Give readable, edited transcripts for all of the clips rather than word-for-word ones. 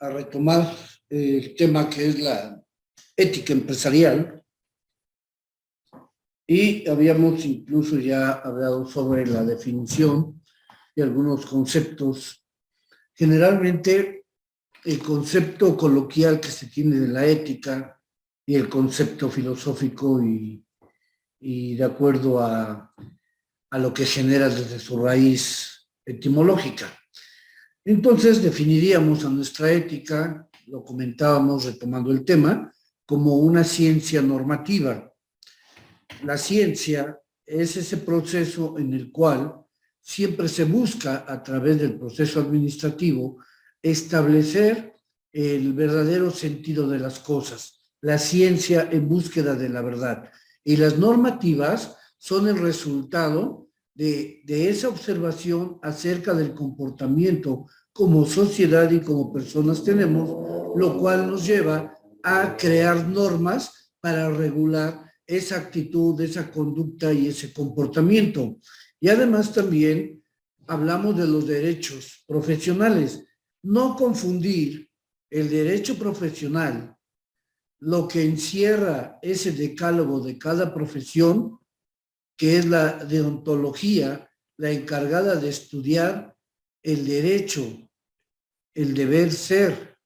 a retomar el tema que es la ética empresarial, y habíamos incluso ya hablado sobre la definición y algunos conceptos. Generalmente, el concepto coloquial que se tiene de la ética y el concepto filosófico y de acuerdo a lo que genera desde su raíz etimológica. Entonces definiríamos a nuestra ética, lo comentábamos retomando el tema, como una ciencia normativa. La ciencia es ese proceso en el cual siempre se busca, a través del proceso administrativo, establecer el verdadero sentido de las cosas. La ciencia en búsqueda de la verdad. Y las normativas son el resultado de esa observación acerca del comportamiento como sociedad y como personas tenemos, lo cual nos lleva a crear normas para regular esa actitud, esa conducta y ese comportamiento. Y además también hablamos de los derechos profesionales. No confundir el derecho profesional, lo que encierra ese decálogo de cada profesión, que es la deontología, la encargada de estudiar el derecho, el deber ser,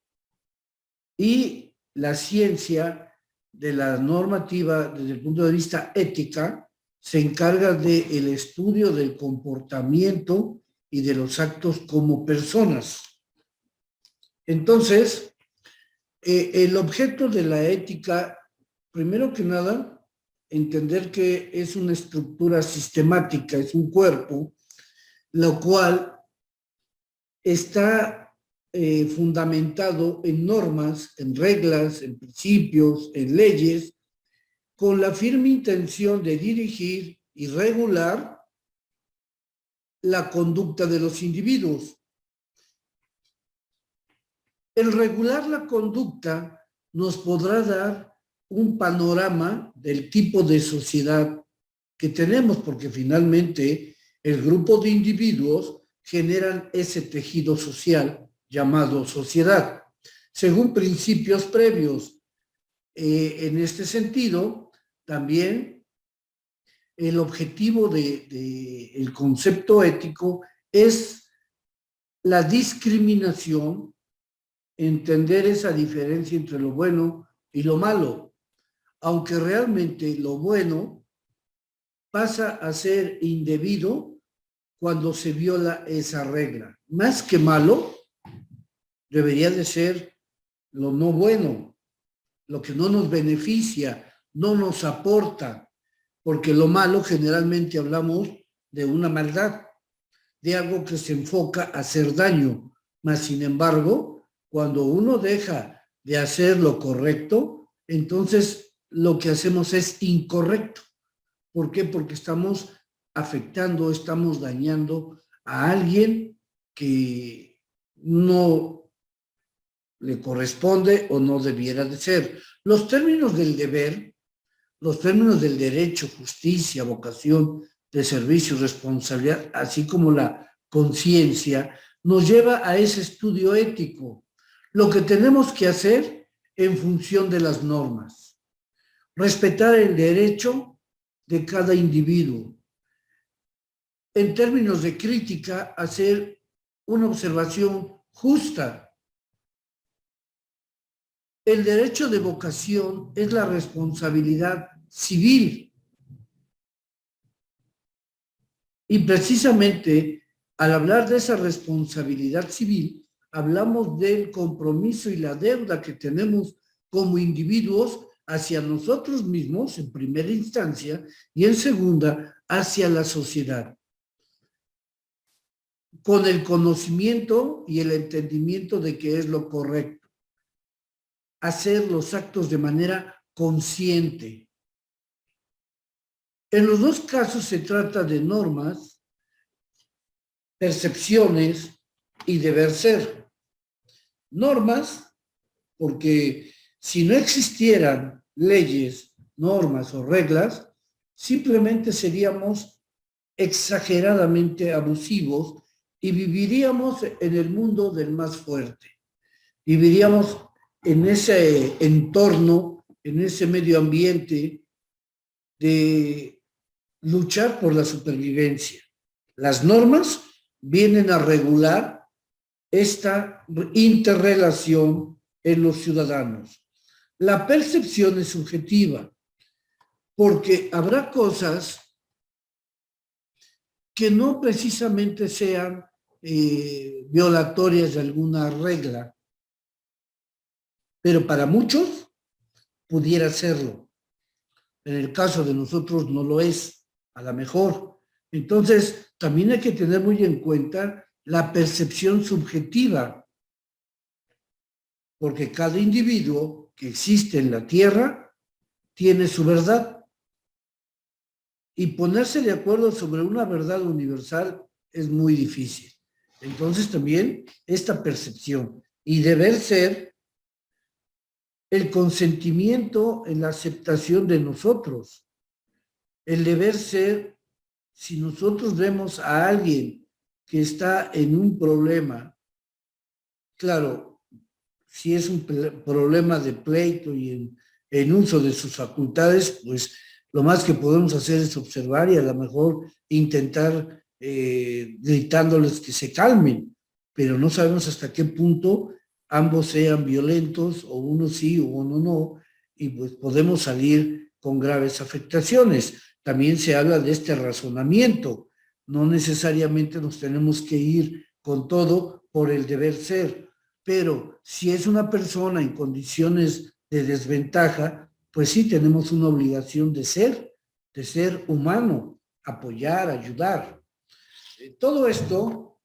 y la ciencia de la normativa desde el punto de vista ética se encarga del estudio del comportamiento y de los actos como personas. Entonces, el objeto de la ética, primero que nada, entender que es una estructura sistemática, es un cuerpo, lo cual está fundamentado en normas, en reglas, en principios, en leyes, con la firme intención de dirigir y regular la conducta de los individuos. El regular la conducta nos podrá dar un panorama del tipo de sociedad que tenemos, porque finalmente el grupo de individuos generan ese tejido social llamado sociedad, según principios previos. En este sentido, también el objetivo del concepto ético es la discriminación, entender esa diferencia entre lo bueno y lo malo, aunque realmente lo bueno pasa a ser indebido cuando se viola esa regla. Más que malo, debería de ser lo no bueno, lo que no nos beneficia, no nos aporta, porque lo malo generalmente hablamos de una maldad, de algo que se enfoca a hacer daño. Mas, sin embargo, cuando uno deja de hacer lo correcto, entonces lo que hacemos es incorrecto. ¿Por qué? Porque estamos afectando, estamos dañando a alguien que no le corresponde o no debiera de ser. Los términos del deber, los términos del derecho, justicia, vocación de servicio, responsabilidad, así como la conciencia, nos lleva a ese estudio ético. Lo que tenemos que hacer en función de las normas. Respetar el derecho de cada individuo. En términos de crítica, hacer una observación justa. El derecho de vocación es la responsabilidad civil. Y precisamente al hablar de esa responsabilidad civil, hablamos del compromiso y la deuda que tenemos como individuos hacia nosotros mismos en primera instancia y en segunda hacia la sociedad. Con el conocimiento y el entendimiento de que es lo correcto. Hacer los actos de manera consciente. En los dos casos se trata de normas, percepciones y deber ser. Normas, porque si no existieran leyes, normas o reglas, simplemente seríamos exageradamente abusivos y viviríamos en el mundo del más fuerte. viviríamos en ese entorno, en ese medio ambiente de luchar por la supervivencia. Las normas vienen a regular esta interrelación en los ciudadanos. La percepción es subjetiva, porque habrá cosas que no precisamente sean violatorias de alguna regla, pero para muchos pudiera serlo. En el caso de nosotros no lo es, a lo mejor. Entonces, también hay que tener muy en cuenta la percepción subjetiva, porque cada individuo que existe en la Tierra tiene su verdad. Y ponerse de acuerdo sobre una verdad universal es muy difícil. Entonces también esta percepción y deber ser el consentimiento en la aceptación de nosotros. El deber ser, si nosotros vemos a alguien que está en un problema, claro, si es un problema de pleito y en uso de sus facultades, pues lo más que podemos hacer es observar y a lo mejor intentar gritándoles que se calmen, pero no sabemos hasta qué punto ambos sean violentos, o uno sí o uno no, y pues podemos salir con graves afectaciones. También se habla de este razonamiento, no necesariamente nos tenemos que ir con todo por el deber ser, pero si es una persona en condiciones de desventaja, pues sí tenemos una obligación de ser humano, apoyar, ayudar. Todo esto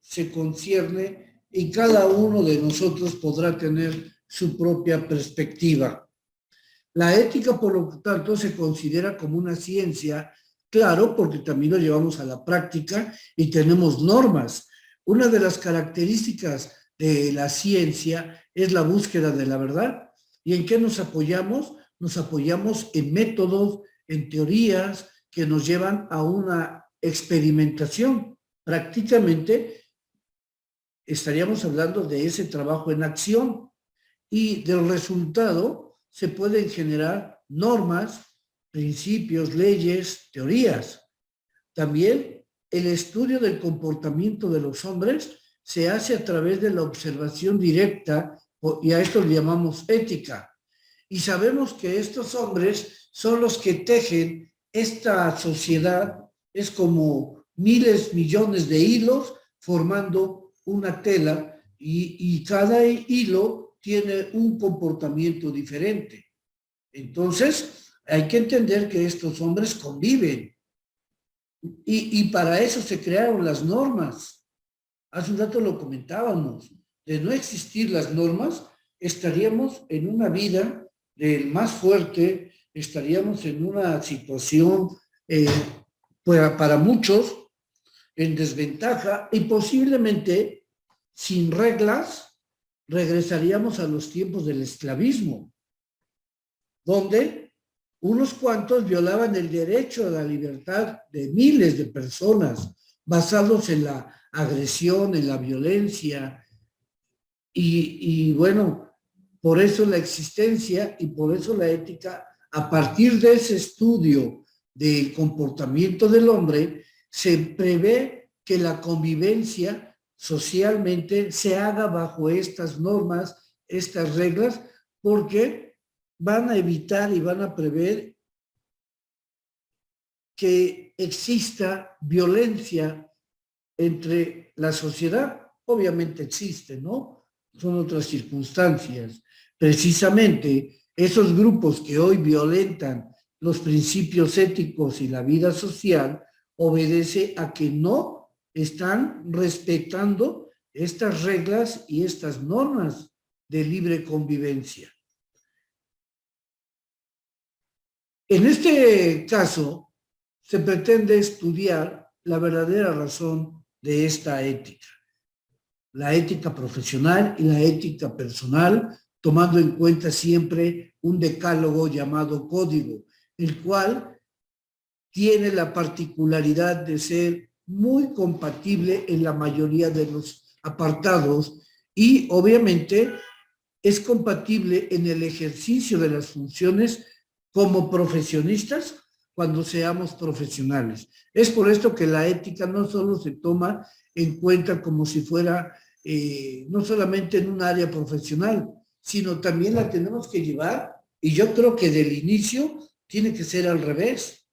se concierne y cada uno de nosotros podrá tener su propia perspectiva. La ética, por lo tanto, se considera como una ciencia, claro, porque también lo llevamos a la práctica y tenemos normas. Una de las características de la ciencia es la búsqueda de la verdad. ¿Y en qué nos apoyamos? Nos apoyamos en métodos, en teorías que nos llevan a una experimentación. Prácticamente estaríamos hablando de ese trabajo en acción y del resultado se pueden generar normas, principios, leyes, teorías. También el estudio del comportamiento de los hombres se hace a través de la observación directa y a esto le llamamos ética. Y sabemos que estos hombres son los que tejen esta sociedad, es como miles, millones de hilos formando una tela y cada hilo tiene un comportamiento diferente. Entonces, hay que entender que estos hombres conviven y para eso se crearon las normas. Hace un rato lo comentábamos. De no existir las normas, estaríamos en una vida del más fuerte, estaríamos en una situación para muchos en desventaja y posiblemente sin reglas regresaríamos a los tiempos del esclavismo, donde unos cuantos violaban el derecho a la libertad de miles de personas basados en la agresión, en la violencia y bueno, por eso la existencia y por eso la ética, a partir de ese estudio del comportamiento del hombre, se prevé que la convivencia socialmente se haga bajo estas normas, estas reglas, porque van a evitar y van a prever que exista violencia entre la sociedad. Obviamente existe, ¿no? Son otras circunstancias. Precisamente esos grupos que hoy violentan los principios éticos y la vida social obedece a que no están respetando estas reglas y estas normas de libre convivencia. En este caso, se pretende estudiar la verdadera razón de esta ética, la ética profesional y la ética personal, tomando en cuenta siempre un decálogo llamado código, el cual tiene la particularidad de ser muy compatible en la mayoría de los apartados y obviamente es compatible en el ejercicio de las funciones como profesionistas cuando seamos profesionales. Es por esto que la ética no solo se toma en cuenta como si fuera, no solamente en un área profesional, sino también la tenemos que llevar, y yo creo que del inicio tiene que ser al revés,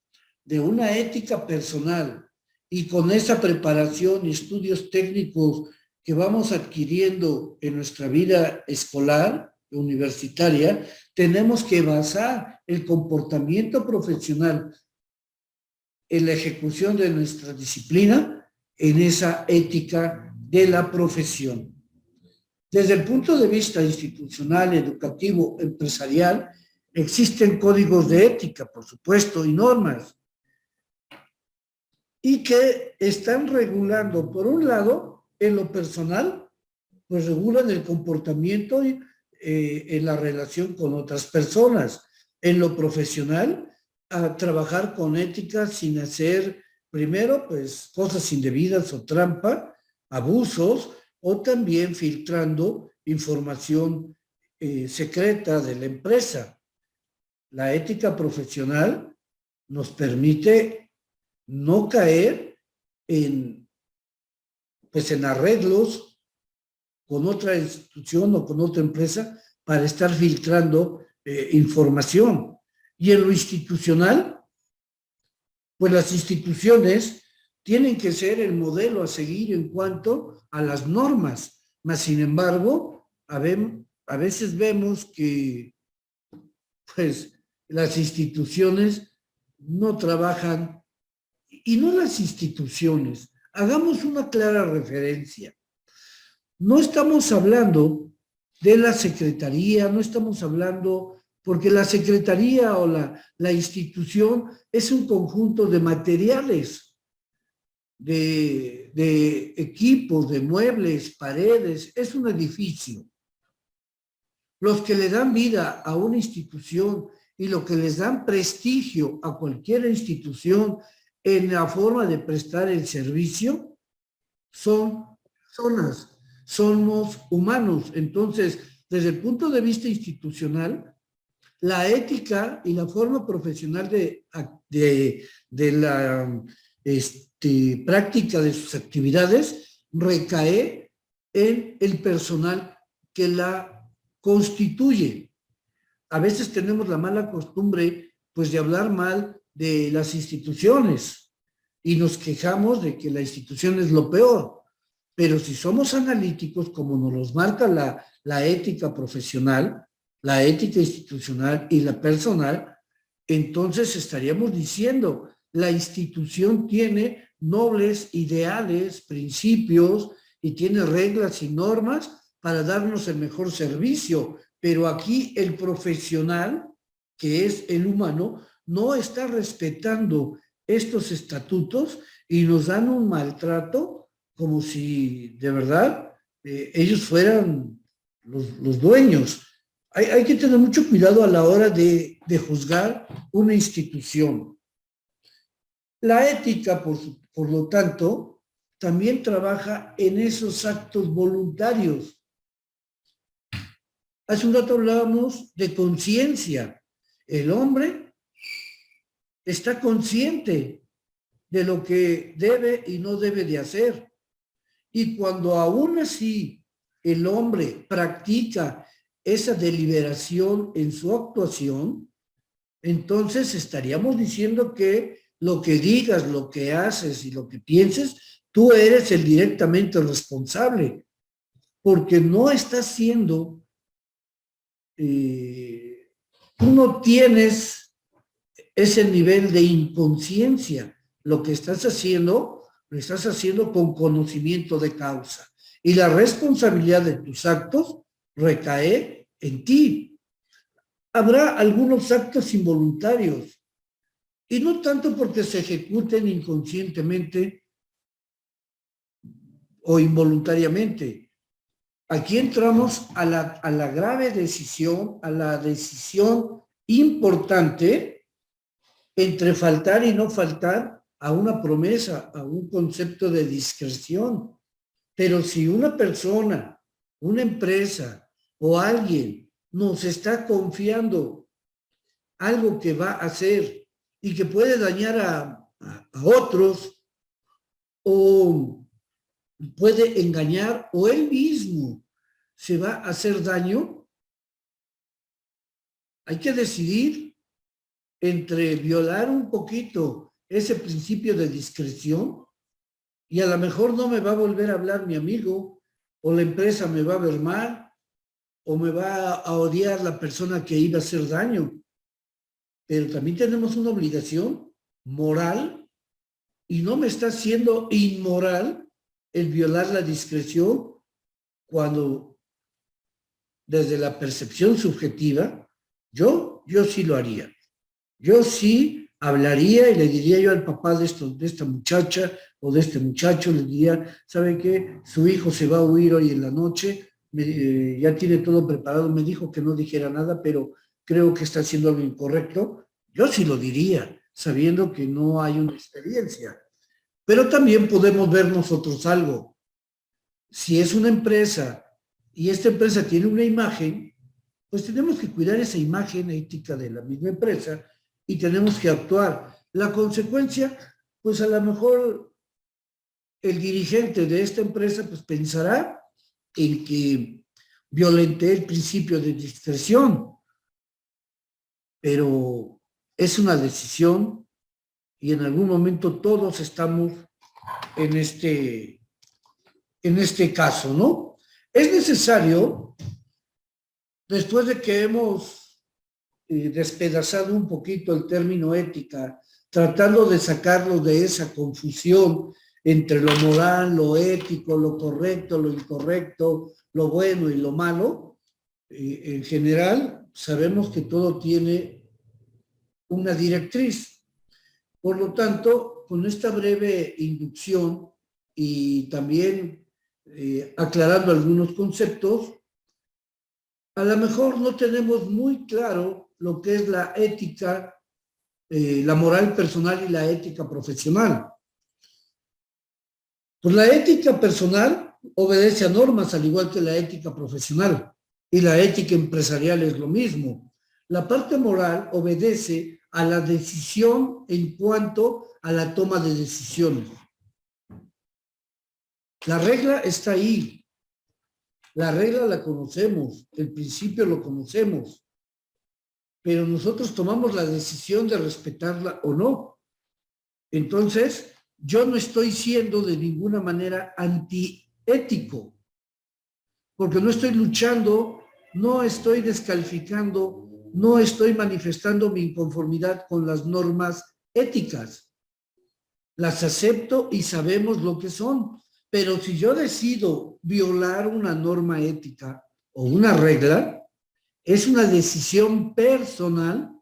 de una ética personal, y con esa preparación y estudios técnicos que vamos adquiriendo en nuestra vida escolar, universitaria, tenemos que basar el comportamiento profesional en la ejecución de nuestra disciplina, en esa ética de la profesión. Desde el punto de vista institucional, educativo, empresarial, existen códigos de ética, por supuesto, y normas, y que están regulando, por un lado, en lo personal, pues regulan el comportamiento en la relación con otras personas. En lo profesional, a trabajar con ética sin hacer, primero, pues cosas indebidas o trampa, abusos, o también filtrando información secreta de la empresa. La ética profesional nos permite no caer pues en arreglos con otra institución o con otra empresa para estar filtrando información. Y en lo institucional, pues las instituciones tienen que ser el modelo a seguir en cuanto a las normas. Mas, sin embargo, a veces vemos que pues las instituciones no trabajan, y no las instituciones. Hagamos una clara referencia. No estamos hablando de la secretaría, no estamos hablando, porque la secretaría o la institución es un conjunto de materiales, de equipos, de muebles, paredes, es un edificio. Los que le dan vida a una institución y lo que les dan prestigio a cualquier institución en la forma de prestar el servicio son personas, somos humanos. Entonces, desde el punto de vista institucional, la ética y la forma profesional de la práctica de sus actividades recae en el personal que la constituye. A veces tenemos la mala costumbre, pues, de hablar mal de las instituciones y nos quejamos de que la institución es lo peor. Pero si somos analíticos, como nos los marca la ética profesional, la ética institucional y la personal, entonces estaríamos diciendo, la institución tiene nobles ideales, principios, y tiene reglas y normas para darnos el mejor servicio. Pero aquí el profesional, que es el humano, no está respetando estos estatutos y nos dan un maltrato como si de verdad ellos fueran los dueños. Hay que tener mucho cuidado a la hora de juzgar una institución. La ética, por lo tanto, también trabaja en esos actos voluntarios. Hace un rato hablábamos de conciencia. El hombre está consciente de lo que debe y no debe de hacer. Y cuando aún así el hombre practica esa deliberación en su actuación, entonces estaríamos diciendo que lo que digas, lo que haces y lo que pienses, tú eres el directamente responsable, porque no estás siendo, tú no tienes ese nivel de inconsciencia. Lo que estás haciendo, lo estás haciendo con conocimiento de causa. Y la responsabilidad de tus actos recae en ti. Habrá algunos actos involuntarios, y no tanto porque se ejecuten inconscientemente o involuntariamente. Aquí entramos a la grave decisión, a la decisión importante entre faltar y no faltar a una promesa, a un concepto de discreción. Pero si una persona una empresa o alguien nos está confiando algo que va a hacer y que puede dañar a otros o puede engañar o él mismo se va a hacer daño, hay que decidir entre violar un poquito ese principio de discreción y a lo mejor no me va a volver a hablar mi amigo o la empresa me va a ver mal o me va a odiar la persona que iba a hacer daño. Pero también tenemos una obligación moral y no me está siendo inmoral el violar la discreción cuando desde la percepción subjetiva, yo sí lo haría. Yo sí hablaría y le diría yo al papá de esta muchacha o de este muchacho, le diría, ¿sabe qué? Su hijo se va a huir hoy en la noche, ya tiene todo preparado, me dijo que no dijera nada, pero creo que está haciendo algo incorrecto. Yo sí lo diría, sabiendo que no hay una experiencia. Pero también podemos ver nosotros algo. Si es una empresa y esta empresa tiene una imagen, pues tenemos que cuidar esa imagen ética de la misma empresa y tenemos que actuar. La consecuencia, pues a lo mejor el dirigente de esta empresa pues pensará en que violenté el principio de discreción, pero es una decisión y en algún momento todos estamos en este caso, ¿no? Es necesario, después de que hemos despedazado un poquito el término ética, tratando de sacarlo de esa confusión entre lo moral, lo ético, lo correcto, lo incorrecto, lo bueno y lo malo, en general sabemos que todo tiene una directriz. Por lo tanto, con esta breve inducción y también aclarando algunos conceptos, a lo mejor no tenemos muy claro lo que es la ética, la moral personal y la ética profesional. Pues la ética personal obedece a normas, al igual que la ética profesional, y la ética empresarial es lo mismo. La parte moral obedece a la decisión en cuanto a la toma de decisiones. La regla está ahí. La regla la conocemos, el principio lo conocemos, pero nosotros tomamos la decisión de respetarla o no. Entonces, yo no estoy siendo de ninguna manera antiético, porque no estoy luchando, no estoy descalificando, no estoy manifestando mi inconformidad con las normas éticas. Las acepto y sabemos lo que son. Pero si yo decido violar una norma ética o una regla, es una decisión personal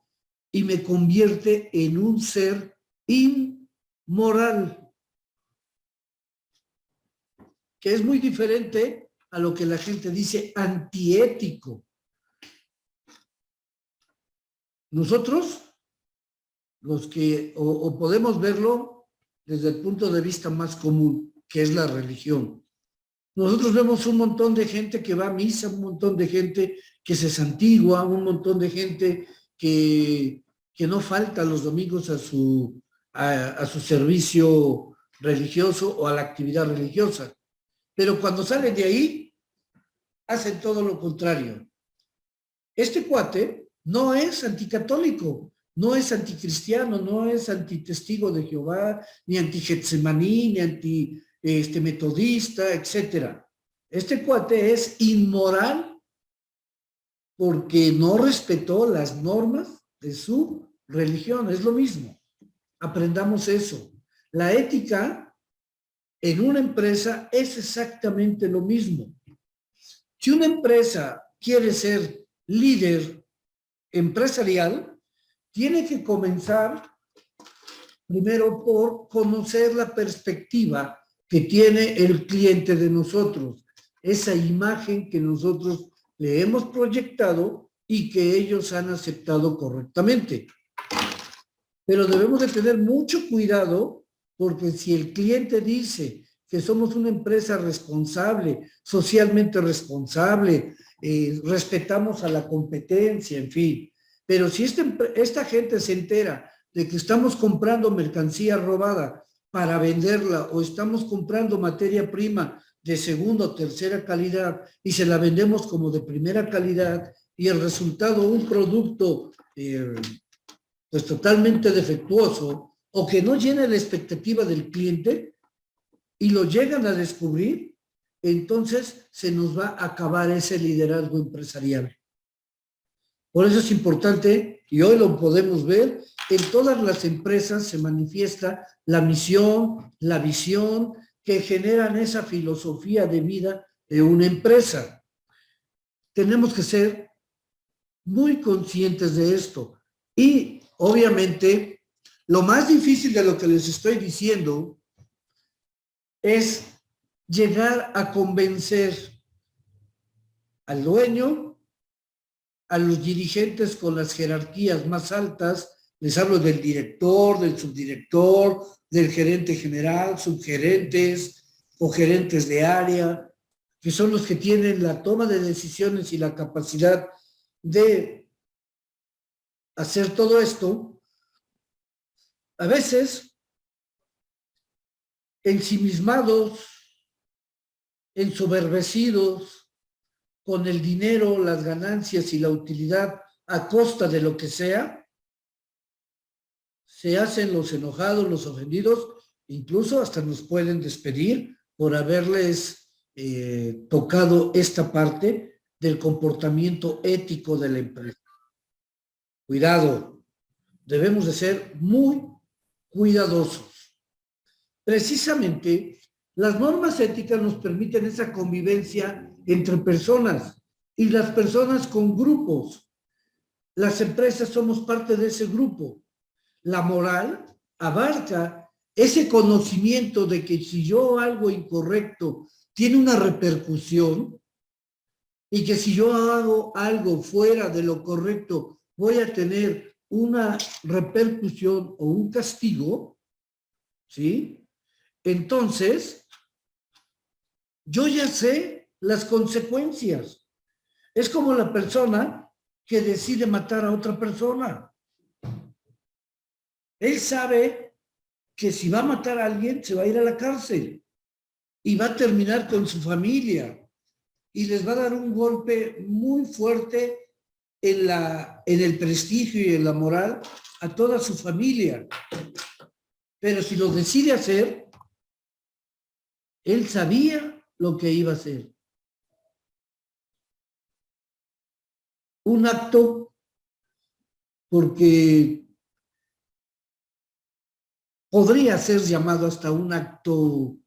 y me convierte en un ser inmoral, que es muy diferente a lo que la gente dice antiético. Nosotros, los que, o podemos verlo desde el punto de vista más común, que es la religión. Nosotros vemos un montón de gente que va a misa, un montón de gente que se santigua, un montón de gente que no falta los domingos a su servicio religioso o a la actividad religiosa. Pero cuando salen de ahí, hacen todo lo contrario. Este cuate no es anticatólico, no es anticristiano, no es antitestigo de Jehová, ni anti-Getsemaní, ni metodista, etcétera. Este cuate es inmoral porque no respetó las normas de su religión. Es lo mismo. Aprendamos eso. La ética en una empresa es exactamente lo mismo. Si una empresa quiere ser líder empresarial, tiene que comenzar primero por conocer la perspectiva que tiene el cliente de nosotros, esa imagen que nosotros le hemos proyectado y que ellos han aceptado correctamente. Pero debemos de tener mucho cuidado porque si el cliente dice que somos una empresa responsable, socialmente responsable, respetamos a la competencia, en fin. Pero si esta gente se entera de que estamos comprando mercancía robada para venderla o estamos comprando materia prima de segunda o tercera calidad y se la vendemos como de primera calidad y el resultado un producto pues totalmente defectuoso o que no llena la expectativa del cliente y lo llegan a descubrir, entonces se nos va a acabar ese liderazgo empresarial. Por eso es importante, y hoy lo podemos ver, en todas las empresas se manifiesta la misión, la visión que generan esa filosofía de vida de una empresa. Tenemos que ser muy conscientes de esto. Y obviamente, lo más difícil de lo que les estoy diciendo es llegar a convencer al dueño, a los dirigentes con las jerarquías más altas, les hablo del director, del subdirector, del gerente general, subgerentes o gerentes de área, que son los que tienen la toma de decisiones y la capacidad de hacer todo esto. A veces, ensimismados, ensoberbecidos, con el dinero, las ganancias y la utilidad a costa de lo que sea, se hacen los enojados, los ofendidos, incluso hasta nos pueden despedir por haberles tocado esta parte del comportamiento ético de la empresa. Cuidado, debemos de ser muy cuidadosos. Precisamente, las normas éticas nos permiten esa convivencia entre personas y las personas con grupos. Las empresas somos parte de ese grupo. La moral abarca ese conocimiento de que si yo hago algo incorrecto tiene una repercusión y que si yo hago algo fuera de lo correcto voy a tener una repercusión o un castigo, ¿sí? Entonces, yo ya sé las consecuencias. Es como la persona que decide matar a otra persona. Él sabe que si va a matar a alguien, se va a ir a la cárcel y va a terminar con su familia y les va a dar un golpe muy fuerte en el prestigio y en la moral a toda su familia. Pero si lo decide hacer, él sabía lo que iba a hacer. Un acto porque podría ser llamado hasta un acto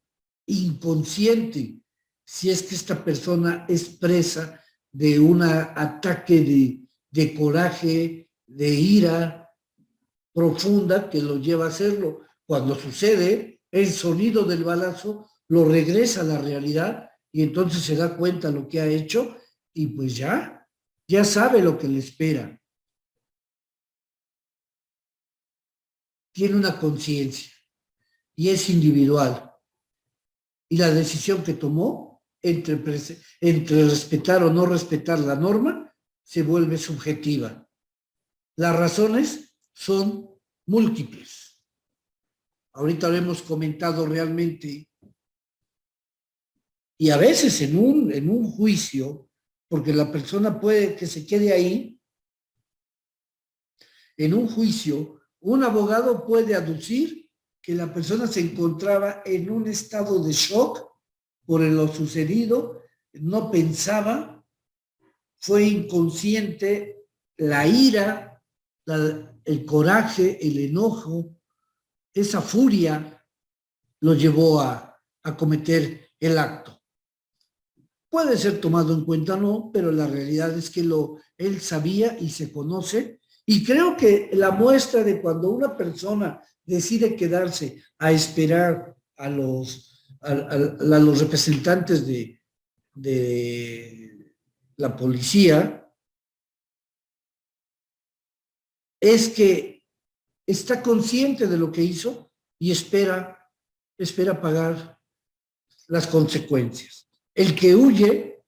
inconsciente si es que esta persona es presa de un ataque de coraje, de ira profunda que lo lleva a hacerlo. Cuando sucede, el sonido del balazo lo regresa a la realidad y entonces se da cuenta lo que ha hecho y pues ya sabe lo que le espera. Tiene una conciencia y es individual. Y la decisión que tomó entre respetar o no respetar la norma se vuelve subjetiva. Las razones son múltiples. Ahorita lo hemos comentado realmente. Y a veces en un juicio, porque la persona puede que se quede ahí, en un juicio, un abogado puede aducir que la persona se encontraba en un estado de shock por lo sucedido, no pensaba, fue inconsciente, la ira, el coraje, el enojo, esa furia lo llevó a cometer el acto. Puede ser tomado en cuenta o no, pero la realidad es que él sabía y se conoce. Y creo que la muestra de cuando una persona decide quedarse a esperar a los representantes de la policía es que está consciente de lo que hizo y espera pagar las consecuencias. El que huye,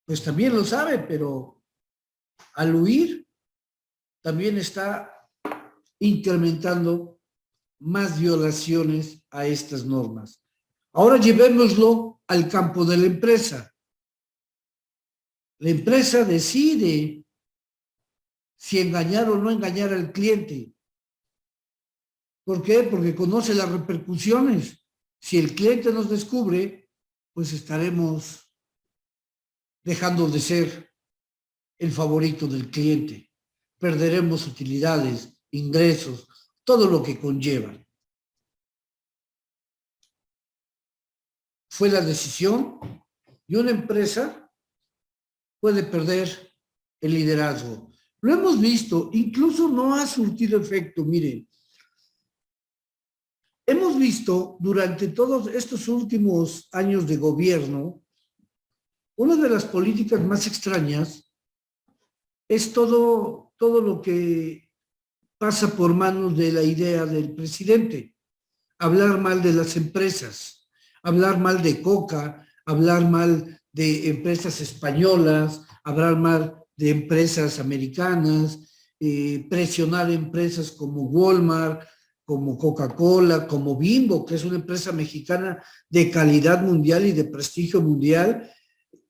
pues también lo sabe, pero al huir también está incrementando más violaciones a estas normas. Ahora llevémoslo al campo de la empresa. La empresa decide si engañar o no engañar al cliente. ¿Por qué? Porque conoce las repercusiones. Si el cliente nos descubre, pues estaremos dejando de ser el favorito del cliente. Perderemos utilidades, ingresos, todo lo que conlleva. Fue la decisión y una empresa puede perder el liderazgo. Lo hemos visto, incluso no ha surtido efecto. Miren, hemos visto durante todos estos últimos años de gobierno, una de las políticas más extrañas es todo lo que pasa por manos de la idea del presidente. Hablar mal de las empresas, hablar mal de Coca, hablar mal de empresas españolas, hablar mal de empresas americanas, presionar empresas como Walmart, como Coca-Cola, como Bimbo, que es una empresa mexicana de calidad mundial y de prestigio mundial.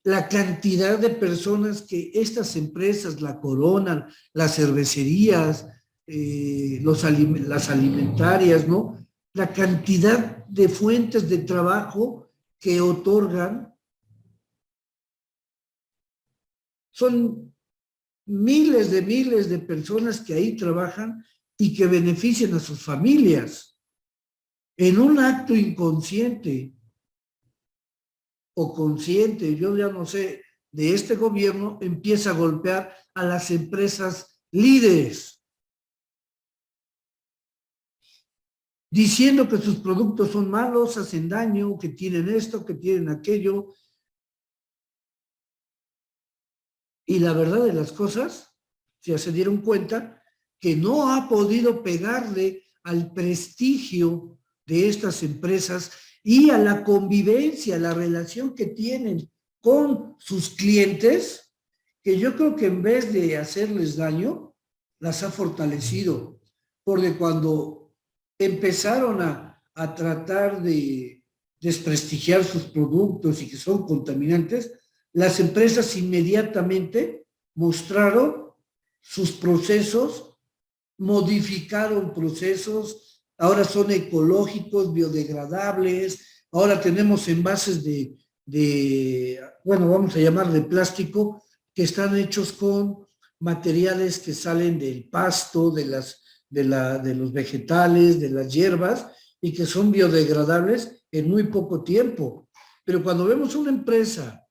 La cantidad de personas que estas empresas la coronan, las cervecerías, las alimentarias, ¿no? La cantidad de fuentes de trabajo que otorgan son miles de personas que ahí trabajan y que benefician a sus familias en un acto inconsciente o consciente, yo ya no sé, de este gobierno, empieza a golpear a las empresas líderes, diciendo que sus productos son malos, hacen daño, que tienen esto, que tienen aquello. Y la verdad de las cosas, ya se dieron cuenta que no ha podido pegarle al prestigio de estas empresas y a la convivencia, la relación que tienen con sus clientes, que yo creo que en vez de hacerles daño, las ha fortalecido. Porque cuando empezaron a tratar de desprestigiar sus productos y que son contaminantes, las empresas inmediatamente mostraron sus procesos, modificaron procesos, ahora son ecológicos, biodegradables, ahora tenemos envases bueno, vamos a llamar de plástico, que están hechos con materiales que salen del pasto, de los vegetales, de las hierbas, y que son biodegradables en muy poco tiempo. Pero cuando vemos una empresa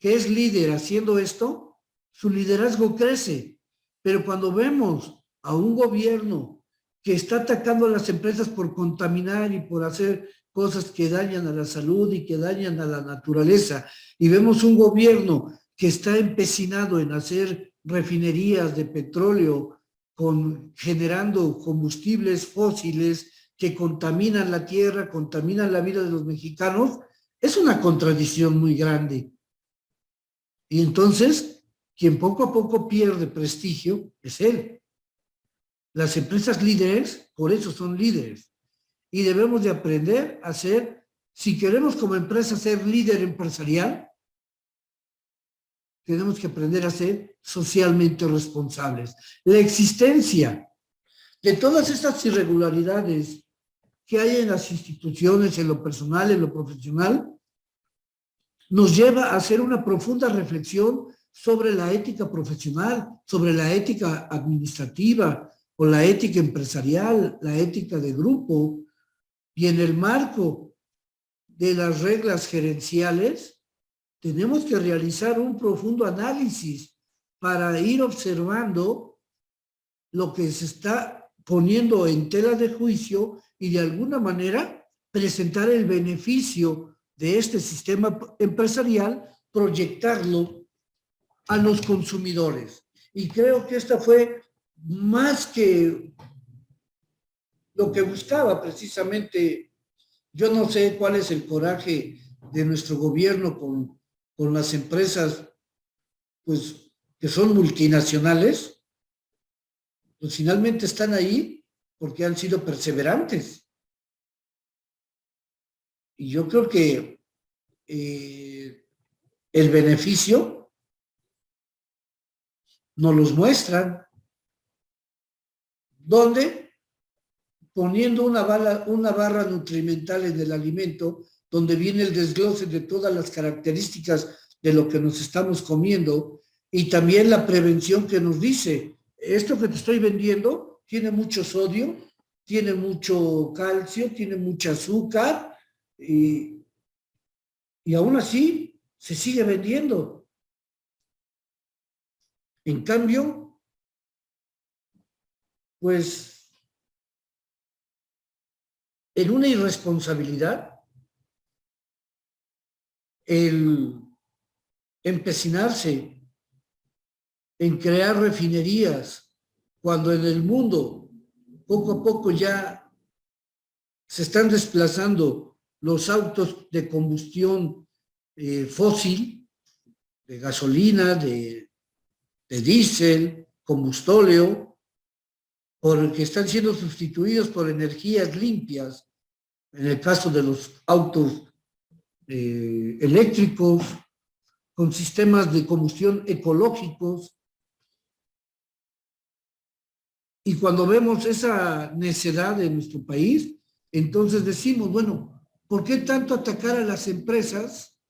que es líder haciendo esto, su liderazgo crece. Pero cuando vemos a un gobierno que está atacando a las empresas por contaminar y por hacer cosas que dañan a la salud y que dañan a la naturaleza, y vemos un gobierno que está empecinado en hacer refinerías de petróleo generando combustibles fósiles que contaminan la tierra, contaminan la vida de los mexicanos, es una contradicción muy grande. Y entonces, quien poco a poco pierde prestigio es él. Las empresas líderes, por eso son líderes. Y debemos de aprender a ser, si queremos como empresa ser líder empresarial, tenemos que aprender a ser socialmente responsables. La existencia de todas estas irregularidades que hay en las instituciones, en lo personal, en lo profesional, nos lleva a hacer una profunda reflexión sobre la ética profesional, sobre la ética administrativa o la ética empresarial, la ética de grupo. Y en el marco de las reglas gerenciales, tenemos que realizar un profundo análisis para ir observando lo que se está poniendo en tela de juicio y de alguna manera presentar el beneficio de este sistema empresarial, proyectarlo a los consumidores. Y creo que esta fue más que lo que buscaba precisamente Yo no sé cuál es el coraje de nuestro gobierno con las empresas, pues, que son multinacionales, pues finalmente están ahí porque han sido perseverantes. Y yo creo que el beneficio nos los muestran. ¿Dónde? Poniendo una barra nutrimental en el alimento, donde viene el desglose de todas las características de lo que nos estamos comiendo y también la prevención que nos dice, esto que te estoy vendiendo tiene mucho sodio, tiene mucho calcio, tiene mucho azúcar y aún así se sigue vendiendo. En cambio, pues en una irresponsabilidad, el empecinarse en crear refinerías, cuando en el mundo poco a poco ya se están desplazando los autos de combustión fósil, de gasolina, de diésel, combustóleo, porque están siendo sustituidos por energías limpias, en el caso de los autos eléctricos, con sistemas de combustión ecológicos. Y cuando vemos esa necedad en nuestro país, entonces decimos, bueno, ¿por qué tanto atacar a las empresas?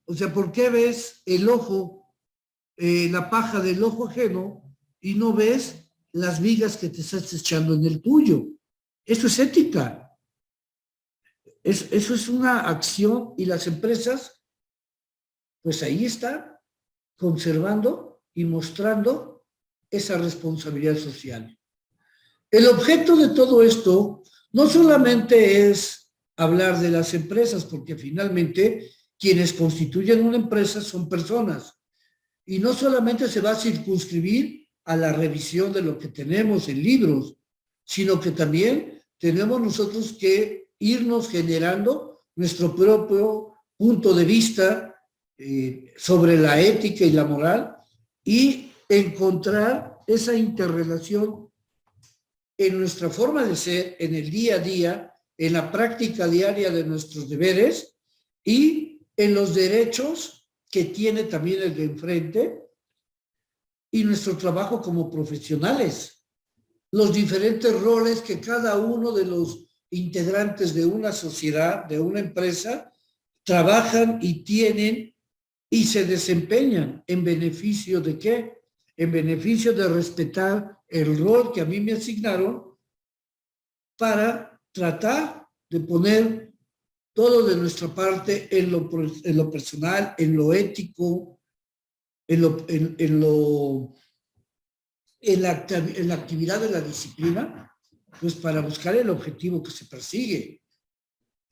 O sea, ¿por qué ves el ojo, la paja del ojo ajeno y no ves las vigas que te estás echando en el tuyo? Eso es ética. Eso es una acción y las empresas, pues ahí están conservando y mostrando esa responsabilidad social. El objeto de todo esto no solamente es hablar de las empresas, porque finalmente quienes constituyen una empresa son personas, y no solamente se va a circunscribir a la revisión de lo que tenemos en libros, sino que también tenemos nosotros que irnos generando nuestro propio punto de vista sobre la ética y la moral y encontrar esa interrelación en nuestra forma de ser, en el día a día, en la práctica diaria de nuestros deberes y en los derechos que tiene también el de enfrente y nuestro trabajo como profesionales, los diferentes roles que cada uno de los integrantes de una sociedad, de una empresa, trabajan y tienen y se desempeñan en beneficio de qué? En beneficio de respetar el rol que a mí me asignaron para tratar de poner todo de nuestra parte en lo personal, en lo ético, en la actividad de la disciplina, pues para buscar el objetivo que se persigue,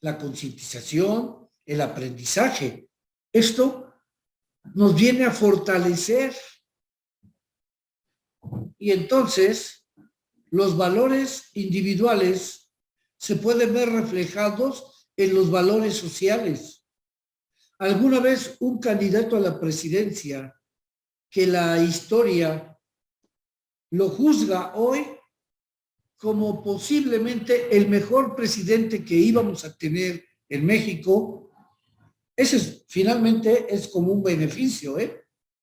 la concientización, el aprendizaje. Esto nos viene a fortalecer y entonces los valores individuales se pueden ver reflejados en los valores sociales. Alguna vez un candidato a la presidencia que la historia lo juzga hoy como posiblemente el mejor presidente que íbamos a tener en México, ese finalmente es como un beneficio,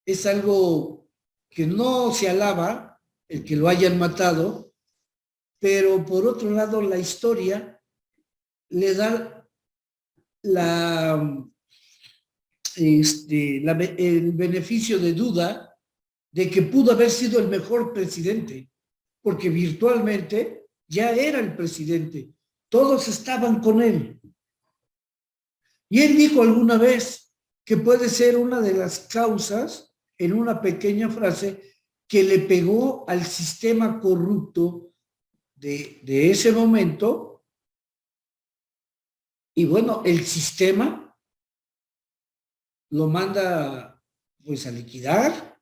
es algo que no se alaba el que lo hayan matado, pero por otro lado la historia le da el beneficio de duda de que pudo haber sido el mejor presidente, porque virtualmente ya era el presidente, todos estaban con él. Y él dijo alguna vez que puede ser una de las causas, en una pequeña frase, que le pegó al sistema corrupto de ese momento. Y bueno, el sistema lo manda pues a liquidar,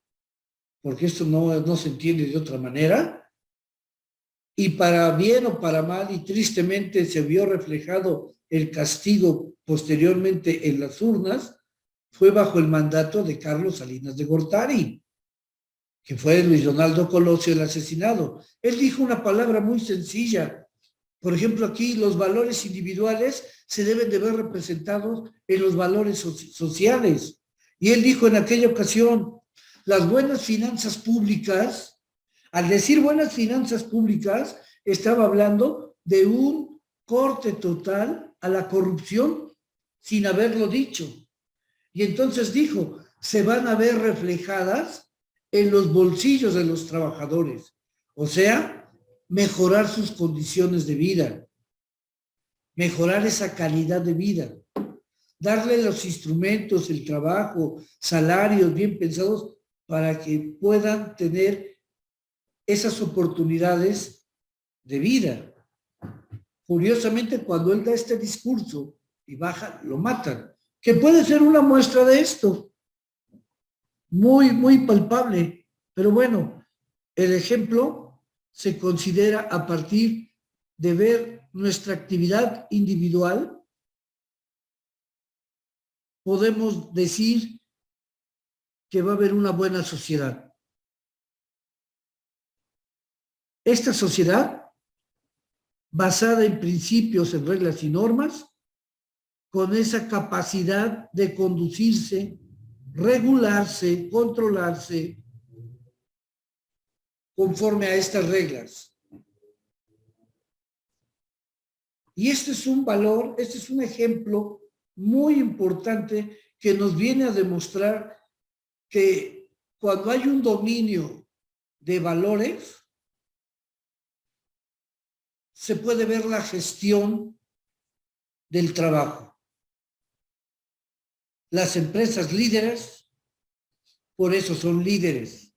porque esto no se entiende de otra manera, y para bien o para mal, y tristemente se vio reflejado el castigo posteriormente en las urnas, fue bajo el mandato de Carlos Salinas de Gortari, que fue Luis Donaldo Colosio el asesinado. Él dijo una palabra muy sencilla. Por ejemplo, aquí los valores individuales se deben de ver representados en los valores sociales. Y él dijo en aquella ocasión, las buenas finanzas públicas, al decir buenas finanzas públicas, estaba hablando de un corte total a la corrupción sin haberlo dicho. Y entonces dijo, se van a ver reflejadas en los bolsillos de los trabajadores. O sea, mejorar sus condiciones de vida, mejorar esa calidad de vida, darle los instrumentos, el trabajo, salarios bien pensados para que puedan tener esas oportunidades de vida. Curiosamente, cuando él da este discurso y baja, lo matan, que puede ser una muestra de esto, muy, muy palpable. Pero bueno, el ejemplo se considera a partir de ver nuestra actividad individual. Podemos decir que va a haber una buena sociedad. Esta sociedad, basada en principios, en reglas y normas, con esa capacidad de conducirse, regularse, controlarse, conforme a estas reglas. Y este es un valor, este es un ejemplo muy importante que nos viene a demostrar que cuando hay un dominio de valores, se puede ver la gestión del trabajo. Las empresas líderes, por eso son líderes,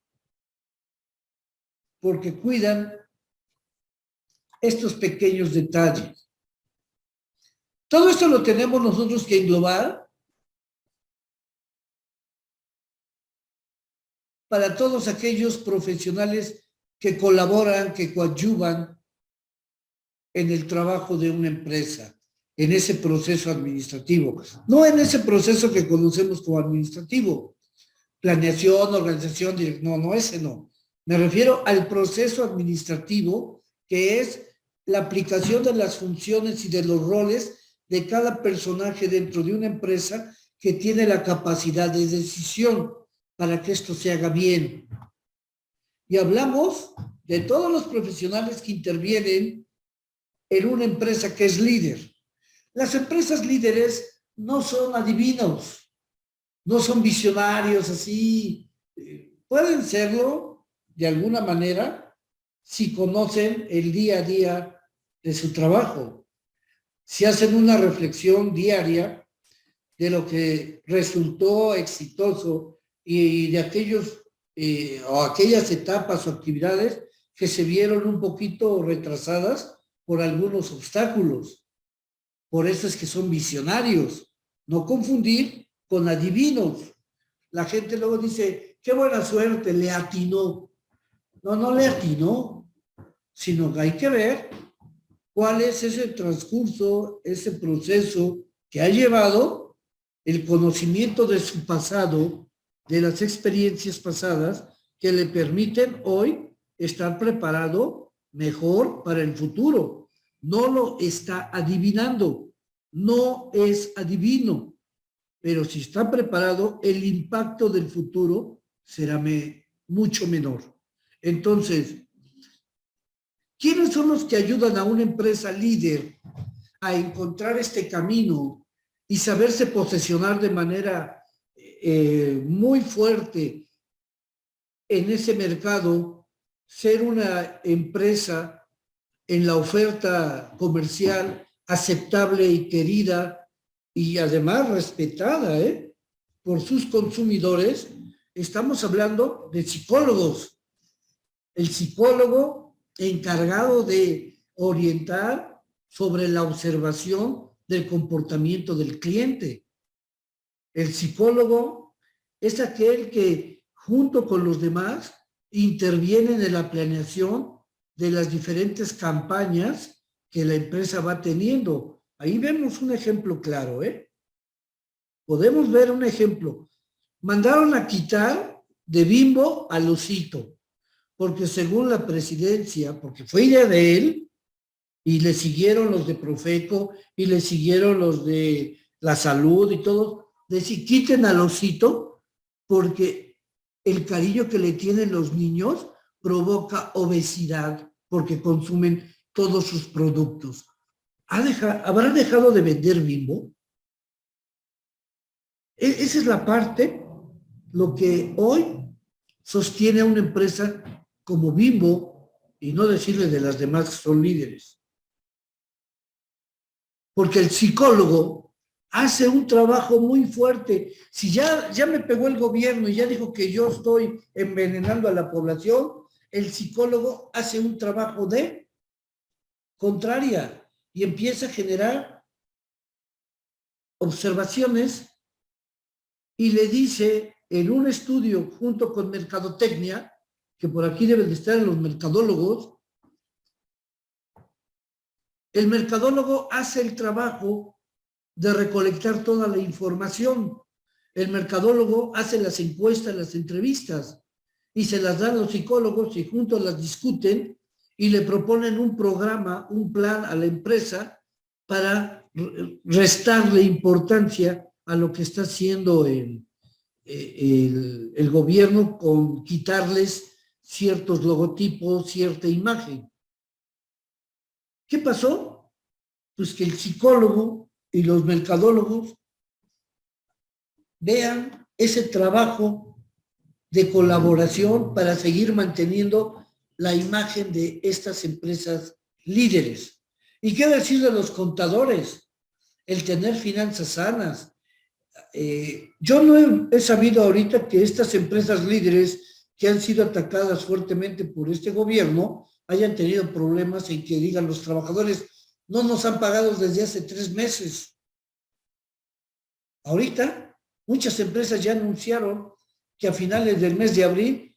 porque cuidan estos pequeños detalles. Todo esto lo tenemos nosotros que englobar para todos aquellos profesionales que colaboran, que coadyuvan en el trabajo de una empresa, en ese proceso administrativo, no en ese proceso que conocemos como administrativo, planeación, organización, no, ese no. Me refiero al proceso administrativo, que es la aplicación de las funciones y de los roles de cada personaje dentro de una empresa que tiene la capacidad de decisión para que esto se haga bien. Y hablamos de todos los profesionales que intervienen en una empresa que es líder. Las empresas líderes no son adivinos, no son visionarios así. Pueden serlo de alguna manera si conocen el día a día de su trabajo, si hacen una reflexión diaria de lo que resultó exitoso y de aquellos o aquellas etapas o actividades que se vieron un poquito retrasadas por algunos obstáculos. Por eso es que son visionarios. No confundir con adivinos. La gente luego dice, qué buena suerte, le atinó. No le atinó, sino que hay que ver cuál es ese transcurso, ese proceso que ha llevado el conocimiento de su pasado, de las experiencias pasadas, que le permiten hoy estar preparado mejor para el futuro. No lo está adivinando, no es adivino, pero si está preparado, el impacto del futuro será mucho menor. Entonces, ¿quiénes son los que ayudan a una empresa líder a encontrar este camino y saberse posesionar de manera muy fuerte en ese mercado, ser una empresa en la oferta comercial aceptable y querida y además respetada por sus consumidores? Estamos hablando de psicólogos. El psicólogo encargado de orientar sobre la observación del comportamiento del cliente. El psicólogo es aquel que, junto con los demás, interviene en la planeación de las diferentes campañas que la empresa va teniendo. Ahí vemos un ejemplo claro, ¿eh? Podemos ver un ejemplo. Mandaron a quitar de Bimbo a Lucito, porque según la presidencia, porque fue idea de él, y le siguieron los de Profeco, y le siguieron los de la salud y todo, decir, quiten al osito, porque el cariño que le tienen los niños provoca obesidad, porque consumen todos sus productos. ¿Habrá dejado de vender Bimbo? Esa es la parte, lo que hoy sostiene a una empresa como Bimbo, y no decirle de las demás que son líderes. Porque el psicólogo hace un trabajo muy fuerte. Si ya me pegó el gobierno y ya dijo que yo estoy envenenando a la población, el psicólogo hace un trabajo de contraria y empieza a generar observaciones y le dice en un estudio junto con mercadotecnia, que por aquí deben de estar los mercadólogos, el mercadólogo hace el trabajo de recolectar toda la información. El mercadólogo hace las encuestas, las entrevistas, y se las dan los psicólogos y juntos las discuten y le proponen un programa, un plan a la empresa para restarle importancia a lo que está haciendo el gobierno con quitarles ciertos logotipos, cierta imagen. ¿Qué pasó? Pues que el psicólogo y los mercadólogos vean ese trabajo de colaboración para seguir manteniendo la imagen de estas empresas líderes. ¿Y qué decir de los contadores? El tener finanzas sanas. Yo no he sabido ahorita que estas empresas líderes que han sido atacadas fuertemente por este gobierno hayan tenido problemas en que digan los trabajadores, no nos han pagado desde hace 3 meses. Ahorita, muchas empresas ya anunciaron que a finales del mes de abril,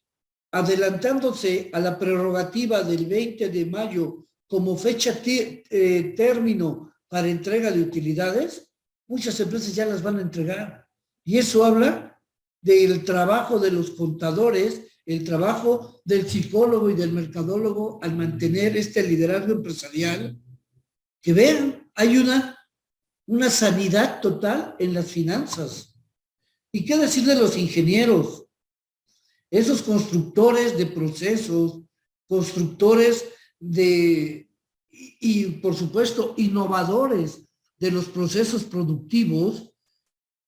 adelantándose a la prerrogativa del 20 de mayo como fecha término para entrega de utilidades, muchas empresas ya las van a entregar. Y eso habla del trabajo de los contadores, el trabajo del psicólogo y del mercadólogo al mantener este liderazgo empresarial. Que vean, hay una sanidad total en las finanzas. ¿Y qué decir de los ingenieros? Esos constructores de procesos, constructores y por supuesto, innovadores de los procesos productivos,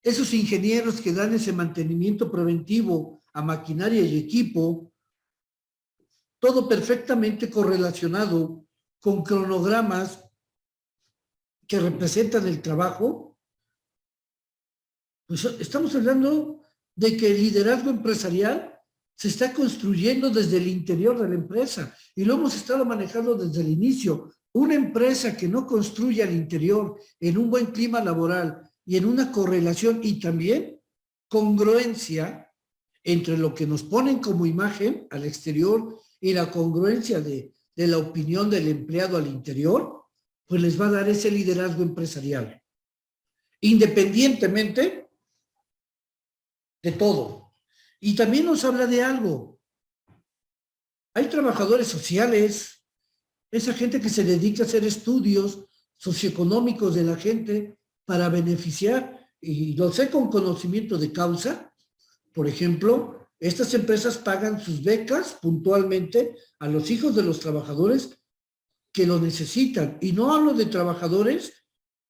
esos ingenieros que dan ese mantenimiento preventivo a maquinaria y equipo, todo perfectamente correlacionado con cronogramas que representan el trabajo, pues estamos hablando de que el liderazgo empresarial se está construyendo desde el interior de la empresa y lo hemos estado manejando desde el inicio. Una empresa que no construye al interior en un buen clima laboral y en una correlación y también congruencia entre lo que nos ponen como imagen al exterior y la congruencia de la opinión del empleado al interior, pues les va a dar ese liderazgo empresarial, independientemente de todo. Y también nos habla de algo. Hay trabajadores sociales, esa gente que se dedica a hacer estudios socioeconómicos de la gente para beneficiar, y lo sé con conocimiento de causa. Por ejemplo, estas empresas pagan sus becas puntualmente a los hijos de los trabajadores que lo necesitan. Y no hablo de trabajadores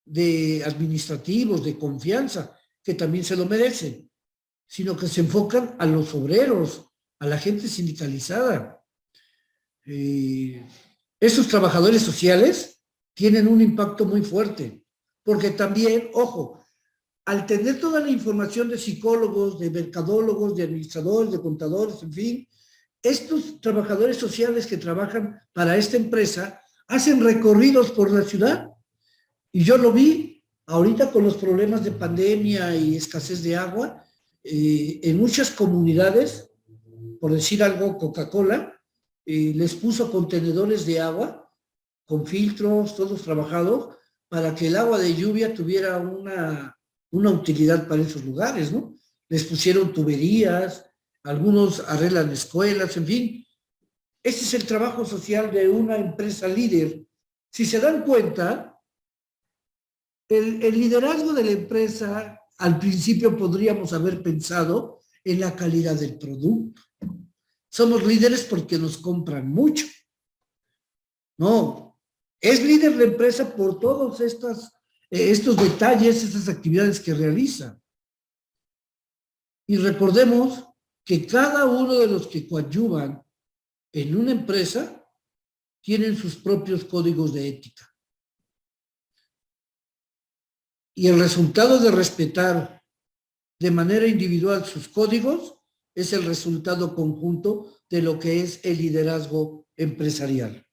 de administrativos, de confianza, que también se lo merecen, sino que se enfocan a los obreros, a la gente sindicalizada. Esos trabajadores sociales tienen un impacto muy fuerte, porque también, ojo, al tener toda la información de psicólogos, de mercadólogos, de administradores, de contadores, en fin, estos trabajadores sociales que trabajan para esta empresa hacen recorridos por la ciudad. Y yo lo vi ahorita con los problemas de pandemia y escasez de agua, en muchas comunidades, por decir algo, Coca-Cola, les puso contenedores de agua con filtros, todos trabajados, para que el agua de lluvia tuviera una utilidad para esos lugares, ¿no? Les pusieron tuberías, algunos arreglan escuelas, en fin. Ese es el trabajo social de una empresa líder. Si se dan cuenta, el liderazgo de la empresa, al principio podríamos haber pensado en la calidad del producto. Somos líderes porque nos compran mucho. No, es líder la empresa por todos estos detalles, estas actividades que realiza. Y recordemos que cada uno de los que coadyuvan en una empresa tienen sus propios códigos de ética. Y el resultado de respetar de manera individual sus códigos es el resultado conjunto de lo que es el liderazgo empresarial.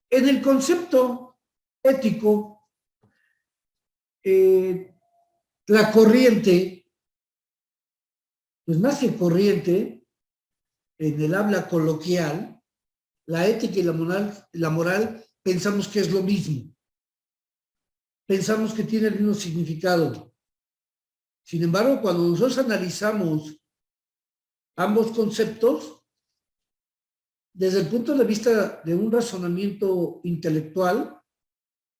En el concepto ético, la corriente, pues más que corriente, en el habla coloquial, la ética y la moral pensamos que es lo mismo. Pensamos que tiene el mismo significado. Sin embargo, cuando nosotros analizamos ambos conceptos, desde el punto de vista de un razonamiento intelectual,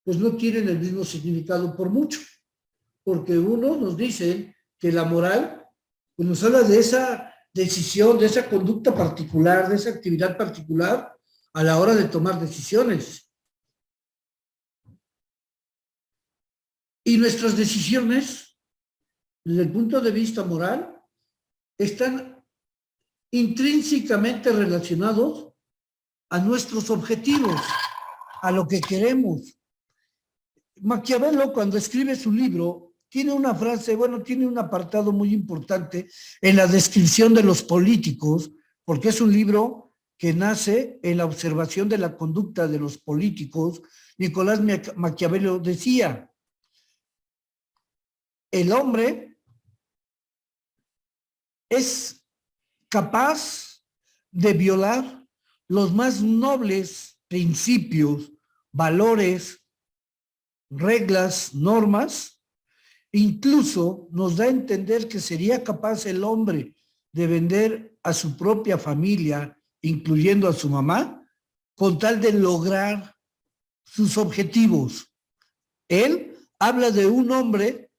pues no tienen el mismo significado por mucho. Porque uno nos dice que la moral, pues nos habla de esa decisión, de esa conducta particular, de esa actividad particular a la hora de tomar decisiones. Y nuestras decisiones, desde el punto de vista moral, están intrínsecamente relacionados a nuestros objetivos, a lo que queremos. Maquiavelo, cuando escribe su libro, tiene una frase, tiene un apartado muy importante en la descripción de los políticos, porque es un libro que nace en la observación de la conducta de los políticos. Nicolás Maquiavelo decía: el hombre es capaz de violar los más nobles principios, valores, reglas, normas. Incluso nos da a entender que sería capaz el hombre de vender a su propia familia, incluyendo a su mamá, con tal de lograr sus objetivos. Él habla de un hombre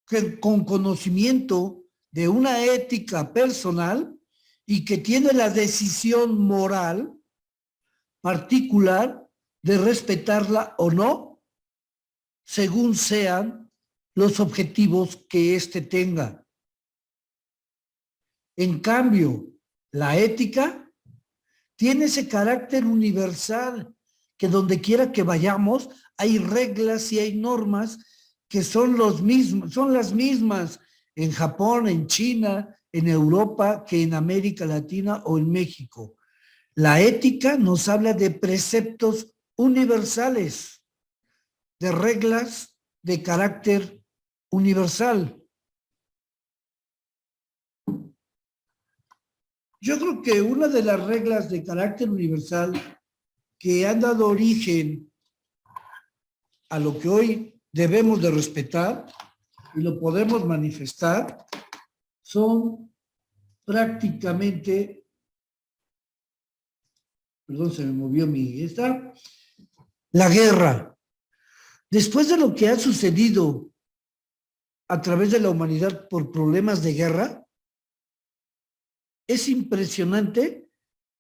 que, con conocimiento de una ética personal y que tiene la decisión moral particular de respetarla o no, según sean los objetivos que éste tenga. En cambio, la ética tiene ese carácter universal, que donde quiera que vayamos hay reglas y hay normas que son las mismas en Japón, en China, en Europa, que en América Latina o en México. La ética nos habla de preceptos universales, de reglas de carácter universal. Yo creo que una de las reglas de carácter universal que han dado origen a lo que hoy debemos de respetar y lo podemos manifestar son prácticamente, perdón, se me movió la guerra. Después de lo que ha sucedido a través de la humanidad por problemas de guerra, es impresionante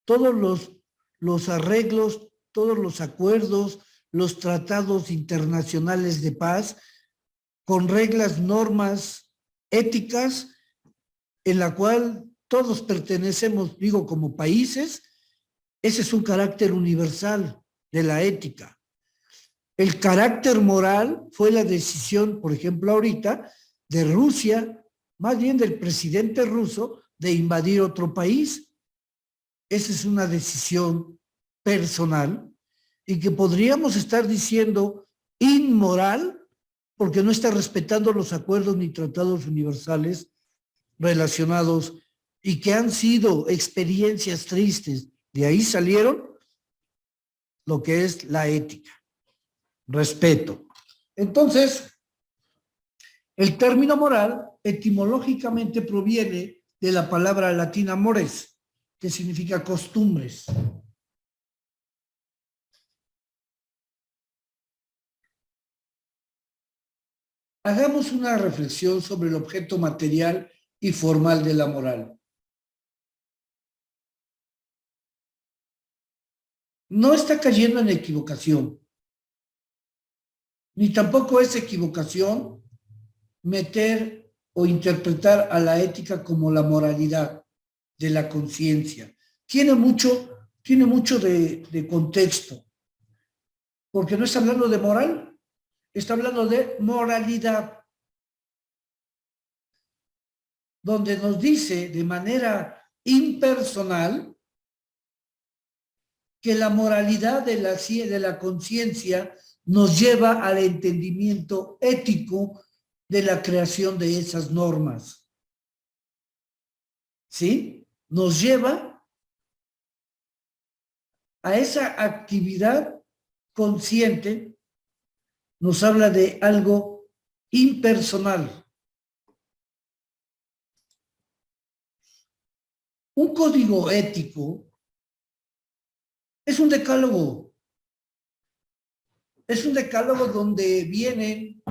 todos los arreglos, todos los acuerdos, los tratados internacionales de paz, con reglas, normas, éticas, en la cual todos pertenecemos, digo, como países. Ese es un carácter universal de la ética. El carácter moral fue la decisión, por ejemplo, ahorita, de Rusia, más bien del presidente ruso, de invadir otro país. Esa es una decisión personal y que podríamos estar diciendo inmoral porque no está respetando los acuerdos ni tratados universales relacionados y que han sido experiencias tristes. De ahí salieron lo que es la ética, respeto. Entonces, el término moral etimológicamente proviene de la palabra latina mores, que significa costumbres. Hagamos una reflexión sobre el objeto material y formal de la moral. No está cayendo en equivocación, ni tampoco es equivocación meter o interpretar a la ética como la moralidad de la conciencia. Tiene mucho de contexto, porque no está hablando de moral, está hablando de moralidad, donde nos dice de manera impersonal que la moralidad de la conciencia nos lleva al entendimiento ético de la creación de esas normas. ¿Sí? Nos lleva a esa actividad consciente, nos habla de algo impersonal. Un código ético es un decálogo. Es un decálogo donde vienen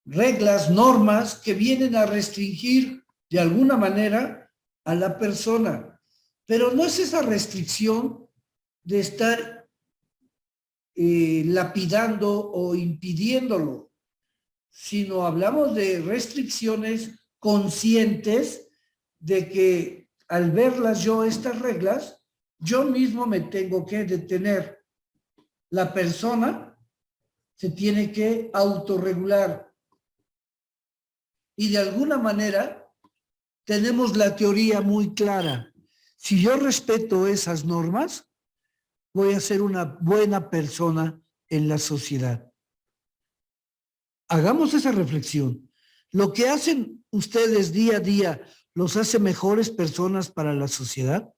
reglas, normas que vienen a restringir de alguna manera a la persona. Pero no es esa restricción de estar lapidando o impidiéndolo, sino hablamos de restricciones conscientes de que al verlas yo, estas reglas, yo mismo me tengo que detener. La persona se tiene que autorregular. Y de alguna manera tenemos la teoría muy clara. Si yo respeto esas normas, voy a ser una buena persona en la sociedad. Hagamos esa reflexión. Lo que hacen ustedes día a día, ¿los hace mejores personas para la sociedad?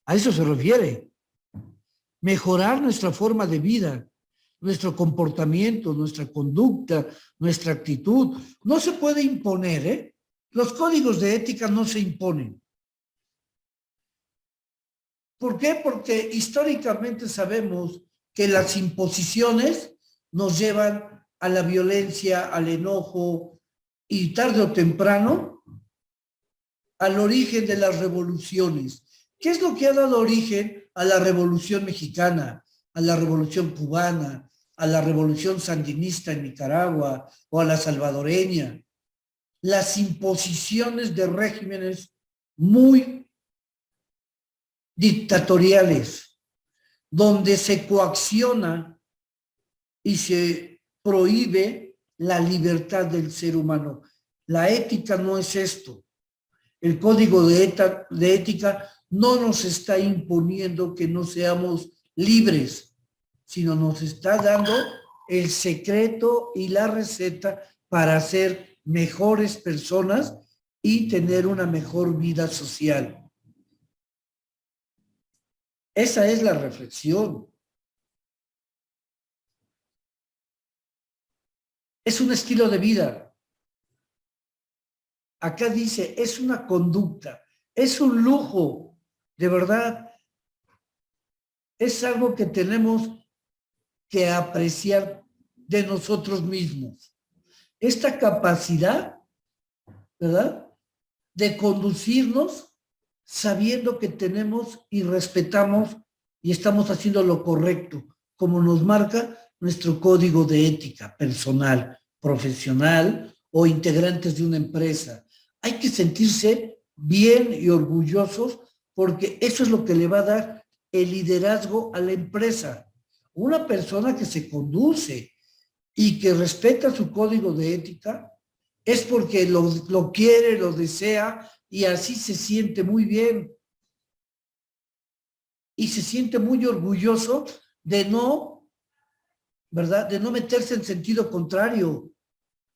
A eso se refiere. Mejorar nuestra forma de vida, nuestro comportamiento, nuestra conducta, nuestra actitud. No se puede imponer, ¿eh? Los códigos de ética no se imponen. ¿Por qué? Porque históricamente sabemos que las imposiciones nos llevan a la violencia, al enojo y tarde o temprano al origen de las revoluciones. ¿Qué es lo que ha dado origen a la Revolución Mexicana, a la Revolución Cubana, a la Revolución Sandinista en Nicaragua o a la salvadoreña? Las imposiciones de regímenes muy dictatoriales, donde se coacciona y se prohíbe la libertad del ser humano. La ética no es esto. El código de ética no nos está imponiendo que no seamos libres, sino nos está dando el secreto y la receta para ser mejores personas y tener una mejor vida social. Esa es la reflexión. Es un estilo de vida. Acá dice, es una conducta, es un lujo, de verdad. Es algo que tenemos que apreciar de nosotros mismos. Esta capacidad, ¿verdad?, de conducirnos sabiendo que tenemos y respetamos y estamos haciendo lo correcto, como nos marca nuestro código de ética personal, profesional o integrantes de una empresa. Hay que sentirse bien y orgullosos porque eso es lo que le va a dar el liderazgo a la empresa. Una persona que se conduce y que respeta su código de ética es porque lo quiere, lo desea y así se siente muy bien. Y se siente muy orgulloso de no ¿verdad? De no meterse en sentido contrario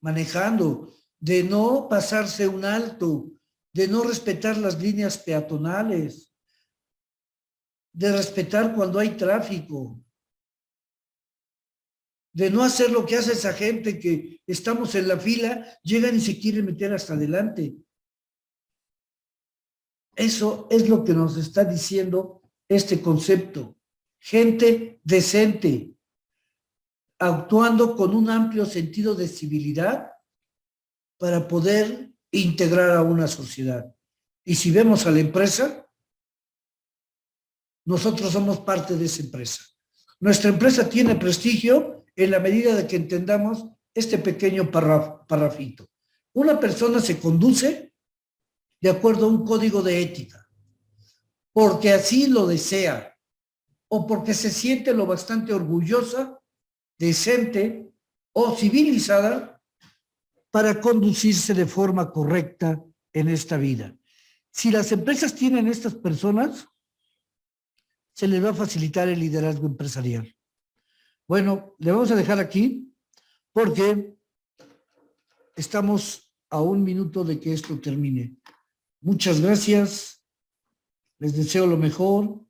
manejando, de no pasarse un alto, de no respetar las líneas peatonales, de respetar cuando hay tráfico, de no hacer lo que hace esa gente que estamos en la fila, llegan y se quieren meter hasta adelante. Eso es lo que nos está diciendo este concepto. Gente decente, actuando con un amplio sentido de civilidad para poder integrar a una sociedad. Y si vemos a la empresa, nosotros somos parte de esa empresa. Nuestra empresa tiene prestigio en la medida de que entendamos este pequeño parrafito. Una persona se conduce de acuerdo a un código de ética, porque así lo desea, o porque se siente lo bastante orgullosa, decente o civilizada para conducirse de forma correcta en esta vida. Si las empresas tienen estas personas, se les va a facilitar el liderazgo empresarial. Bueno, le vamos a dejar aquí porque estamos a un minuto de que esto termine. Muchas gracias. Les deseo lo mejor.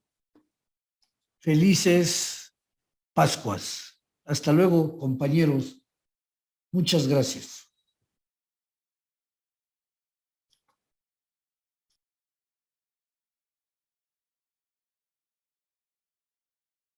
Felices Pascuas. Hasta luego, compañeros. Muchas gracias.